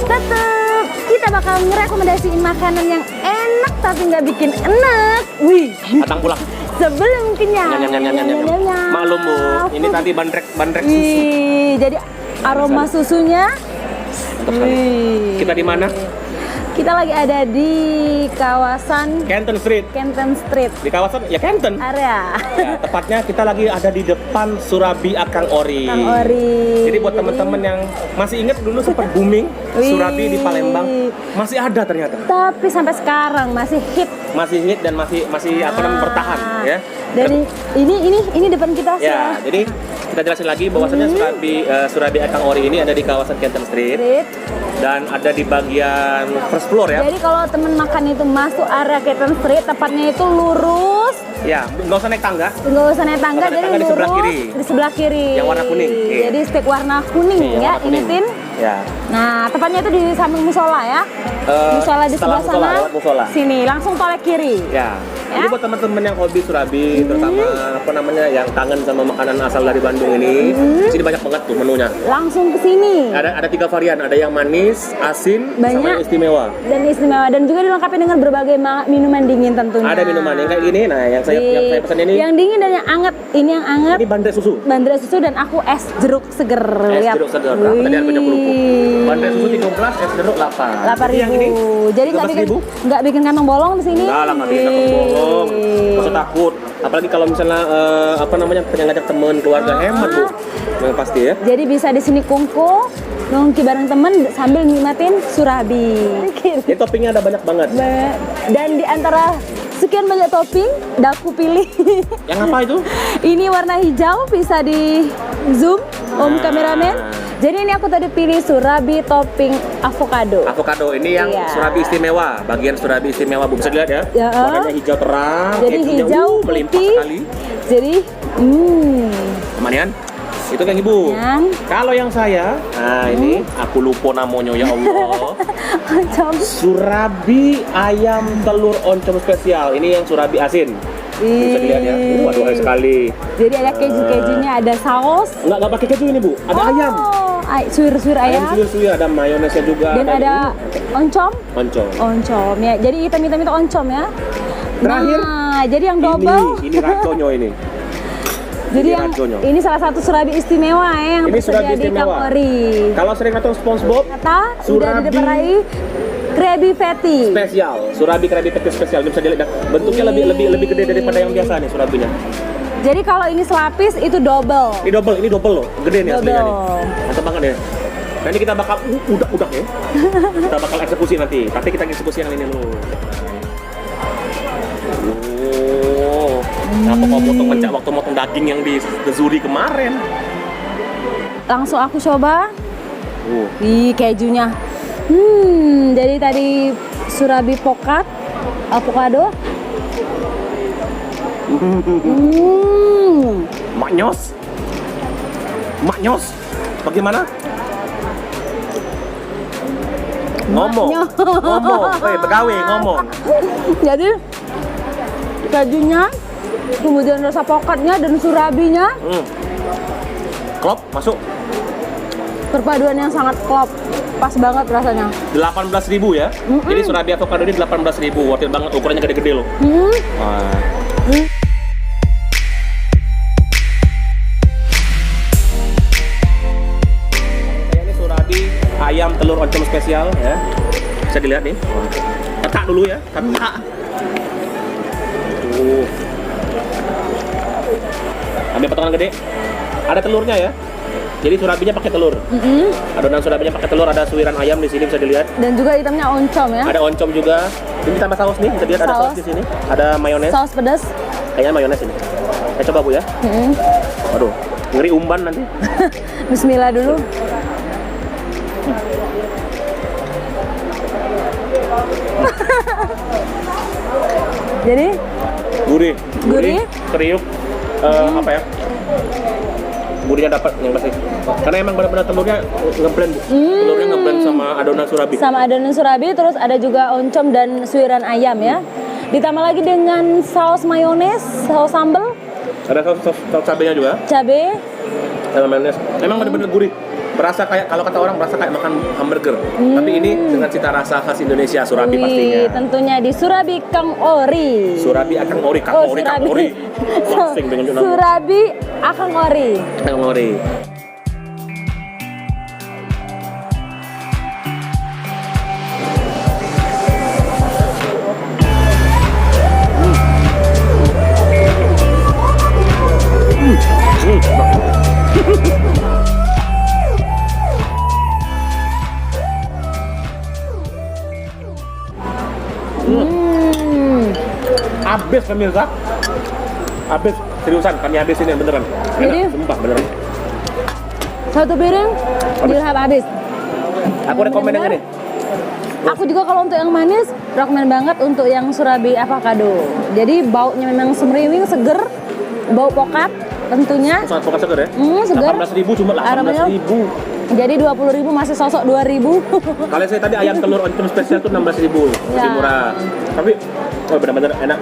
tetep kita bakal ngerekomendasiin makanan yang enak tapi nggak bikin enak. Wih, Datang pulang. sebelum kenyang. Nyam. Maklum Bu, ini tadi bandrek susu. Wih, jadi aroma susunya. Mantap sekali. Wih. Kita di mana? Kita lagi ada di kawasan Canton Street. Canton Street Di kawasan ya Canton. area. Ya, tepatnya kita lagi ada di depan Surabi Akang Ori. Kang Ori. Jadi buat teman-teman yang masih ingat dulu sempat booming Wih. Surabi di Palembang, masih ada ternyata. Tapi sampai sekarang masih hit. Masih hit dan masih apa namanya bertahan ya. Dan ini depan kita sih. Ya, jadi kita jelasin lagi bahwasanya Surabi Akang Ori ini ada di kawasan Canton Street dan ada di bagian first floor ya. Jadi kalau temen makan itu masuk area Canton Street, tepatnya itu lurus. Ya, nggak usah naik tangga. Nggak usah naik tangga, Nggak usah naik jadi tangga, di lurus sebelah kiri. di sebelah kiri. Yang warna kuning. Iya. Jadi stick warna kuning Nih, yang ya, warna kuning. ini Tin. Ya. Nah, tepatnya itu di samping musola ya. Musola di setelah sebelah sana. lewat musola. Sini, langsung tolak kiri. Ya. Ya. Jadi buat teman-teman yang hobi Surabi, terutama apa namanya yang kangen sama makanan asal dari Bandung ini, di sini banyak banget tuh menunya. Langsung ke sini. Ada 3 varian, ada yang manis, asin, sama Banyak. yang istimewa. Dan istimewa dan juga dilengkapi dengan berbagai minuman dingin tentunya. Ada minuman yang kayak gini, nah yang saya pesan ini. Yang dingin dan yang anget. Ini yang anget. Ini bandrek susu. Bandrek susu dan aku es jeruk seger. Es Lihat. jeruk segar. Tadi harganya 20. Bandrek susu 13, es jeruk 8. 8.000. Yang ini Jadi nggak bikin kantong bolong di sini. enggak lah, nggak bikin kantong bolong. Nggak usah takut. Apalagi kalau misalnya apa namanya pengen ngajak temen keluarga, hemat Bu. Yang pasti ya. Jadi bisa di sini kungku, nongki bareng temen sambil nikmatin Surabi. Ini toppingnya ada banyak banget. Dan di antara sekian banyak topping, aku pilih Yang apa itu? ini warna hijau, bisa di zoom Om kameramen. Jadi ini aku tadi pilih Surabi topping avocado. Avocado ini yang Iya. Surabi istimewa, bagian Surabi istimewa Bu, bisa dilihat ya. Ya. Warnanya hijau terang, Jadi kejunya, hijau melimpah putih. sekali. Jadi Kemanian? Itu kan Ibu. Yang Kalau yang saya, nah ini aku lupa namanya ya Allah. macam Surabi ayam telur oncom spesial. Ini yang Surabi asin. Bisa dilihat ya. Waduh, enak sekali. Jadi ada keju-kejunya, ada saus. Enggak pakai keju ini Bu. Ada ayam. Suir-suir Ayam ayam. suwir-suwir, ada mayonesnya juga. Dan ada oncom. oncom. Oncom ya. Jadi hitam-hitam itu oncom ya. Terakhir, Nah, jadi yang double. Ini raconyo ini. Jadi ini yang raconyo. ini salah satu Surabi istimewa ya, yang Ini Surabi tersedia di istimewa. Kang Ori. Kalau sering nonton SpongeBob, Kata udah Surabi diperai Krabby Patty. spesial, Surabi Krabby Patty spesial. Bisa dilihat bentuknya lebih gede daripada yang biasa nih Surabinya. Jadi kalau ini selapis itu double. Ini double loh, gede nih aslinya nih. Double. Mantap banget ya. Nanti kita bakal udah ya. Kita bakal eksekusi nanti. Tapi kita eksekusi yang ini dulu. Kenapa kau potong mencak waktu motong daging yang di Zuri kemarin? Langsung aku coba. Oh. Di kejunya. Jadi tadi Surabi pokat avocado. Maknyos. Bagaimana? Ngomong. Begawe ngomong. Jadi kejunya, kemudian rasa pokatnya dan surabinya, Klop, masuk. perpaduan yang sangat klop, pas banget rasanya. 18.000 ya. Jadi Surabi avocado ini 18.000. Worth it banget, ukurannya gede-gede loh. Wah. Ini Surabi ayam telur oncom spesial ya. Bisa dilihat nih. Tetak dulu ya, tetak. Ambil potongan gede. Ada telurnya ya. Jadi Surabinya pakai telur. Adonan Surabinya pakai telur, ada suiran ayam di sini bisa dilihat. Dan juga hitamnya oncom ya. Ada oncom juga. Ini tambah saus nih, bisa dilihat ada saus di sini. Ada mayones. Saus pedas. Kayaknya mayones ini. Saya coba Bu ya. Waduh, ngeri umban nanti. Bismillah dulu. Jadi Gurih, kriuk, apa ya? Gurihnya dapat yang pasti. Karena emang benar-benar telurnya ngeblend, Bu. Telurnya ngeblend sama adonan Surabi. sama adonan surabi, terus ada juga oncom dan suiran ayam ya. Ditambah lagi dengan saus mayones, saus sambal, Ada saus cabenya juga. cabai. Sama mayones. Emang benar-benar gurih. berasa kayak kalau kata orang berasa kayak makan hamburger. Tapi ini dengan cita rasa khas Indonesia Surabi pastinya. Tentunya di Surabi Kang Ori. Surabi Akang Ori, Kang Ori, Kang Ori. Langsing dengan nama. Surabi Akang Ori. Kang Ori. Habis pemirsa, habis seriusan kami habis ini beneran. Jadi? Enak, sumpah beneran. Satu piring dirahap habis. Aku rekomen yang ini. Aku juga kalau untuk yang manis, rekomen banget untuk yang Surabi avocado. Jadi baunya memang semriwing, seger, bau pokat tentunya. Sangat pokat seger ya? Seger. 18.000 cuma 18.000. Jadi 20.000 masih sosok 2.000. Kalau saya tadi ayam telur oncom spesial tuh 16.000, masih Ya. murah. Tapi benar-benar enak.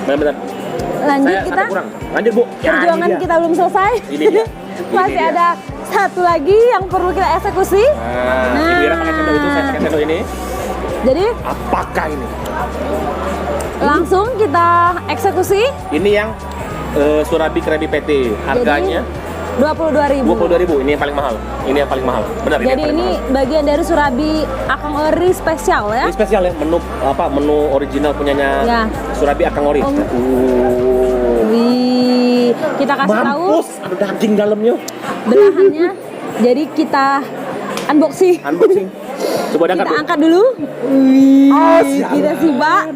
Benar-benar. Lanjut Saya kita. ada kurang. Lanjut Bu. Ya, Perjuangan ini dia. kita belum selesai. Ini dia. Ini Masih dia. ada satu lagi yang perlu kita eksekusi. Nah, Ibu Ira pakai sendok itu, saya pakai sendok ini. Jadi Apakah ini? langsung kita eksekusi. Ini yang Surabi Krabby Patty. Harganya 22.000. 22.000. Ini yang paling mahal. Ini yang paling mahal. Benar Jadi yang paling ini mahal. bagian dari Surabi Akang Ori spesial ya. Ini spesial ya, menu original punyanya Ya. Surabi Akang Ori. Wih, kita kasih tahu Mampus, ada daging dalamnya. belahannya. Jadi kita unboxing. Unboxing. Coba diangkat Kita Bu. angkat dulu. Wih, sialan. kita simak.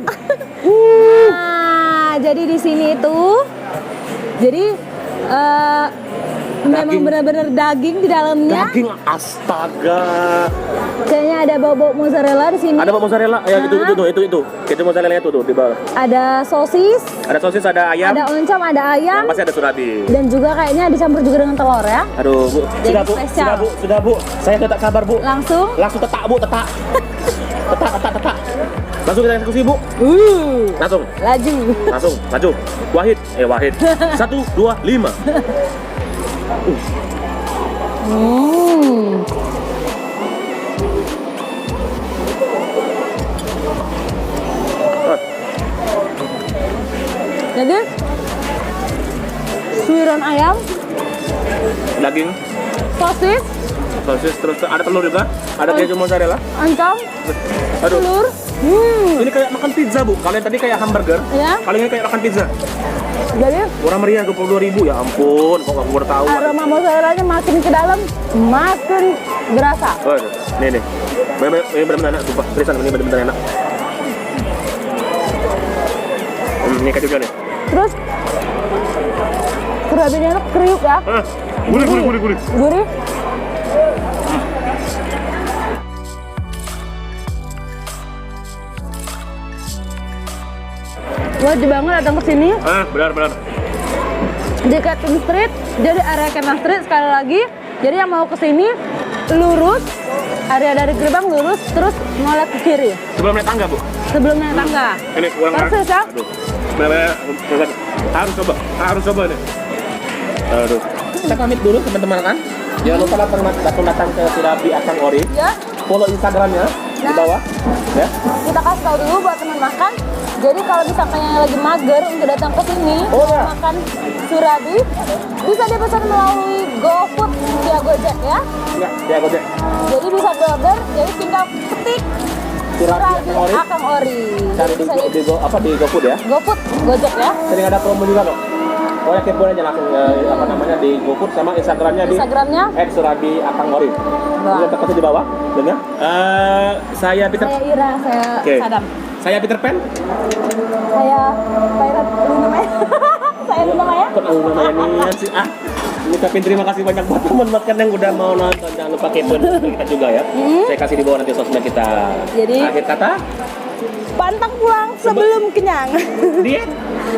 Nah, jadi di sini itu, jadi memang Daging. benar-benar daging di dalamnya. Daging astaga. Kayaknya ada bau-bau mozzarella di sini. Ada apa mozzarella? Ya itu. Itu mozzarella itu di bawah. Ada sosis, Ada sosis, ada ayam. ada oncom, ada ayam, Yang pasti ada Surabi. dan juga kayaknya dicampur juga dengan telur ya. Aduh, Bu. Jadi Sudah, Bu. spesial. Sudah, Bu. Saya tetap kabar, Bu. Langsung. Langsung tetak, Bu, tetak. tetak. Langsung kita eksekusi, Bu. Langsung. Laju. Langsung, maju. Wahid. 1, 2, 5. Jadi suiran ayam, Daging, sosis, sosis, terus ada telur juga. Ada keju mozzarella. oncom, Aduh. telur. Ini kayak makan pizza, Bu. Kalian tadi kayak hamburger. Ya. Kalian ini kayak makan pizza. Jadi Murah meriah 22.000. Ya ampun, kok nggak baru tahu. aroma mozzarellanya makin ke dalam, makin berasa. Waduh, nih. Ini benar-benar enak, sumpah. Seriusan, ini benar-benar enak. Ini kejunya nih. Terus Surabinya enak, kriuk ya. Gurih. Gurih. Wajib banget datang ke sini Benar. di Canton Street. Jadi area Canton Street sekali lagi. Jadi yang mau ke sini lurus, area dari gerbang lurus, terus noleh ke kiri Sebelum naik tangga, Bu. sebelum naik tangga. Ini kurang Persis ya. Aduh. Benar-benar harus coba nih. Aduh. Kita pamit dulu teman-teman kan. Jangan lupa datang ke Surabi Akang Ori. Ya, Follow Instagramnya di bawah. Ya. kita kasih tahu dulu buat teman makan. Jadi kalau misalkan yang lagi mager untuk datang ke sini Oh, ya. makan Surabi, bisa dipesan melalui GoFood via Gojek ya. Enggak, ya Gojek. Jadi bisa diorder, jadi tinggal ketik Surabi Akang Ori. Akang Ori. Cari Jadi bisa di GoFood ya. GoFood, Gojek ya. Sering ada promo juga kok. Pokoknya kepoin aja langsung di GoFood sama Instagramnya di Instagramnya @Surabi Akang Ori. Bisa terketik di bawah, dengar. Saya Peter. saya Ira, saya Oke. Sadam. Saya Peter Pan. Saya Pirate Luna Maya. Saya Luna Maya. Kok namanya sih? Ngucapin terima kasih banyak buat teman makan yang udah mau nonton. Jangan lupa kepoin kita juga ya. Saya kasih di bawah nanti sosmed kita. Jadi Akhir kata, pantang pulang sebelum kenyang. dia.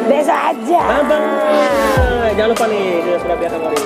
Besok aja. Bye-bye. Jangan lupa nih, Surabi Akang Ori.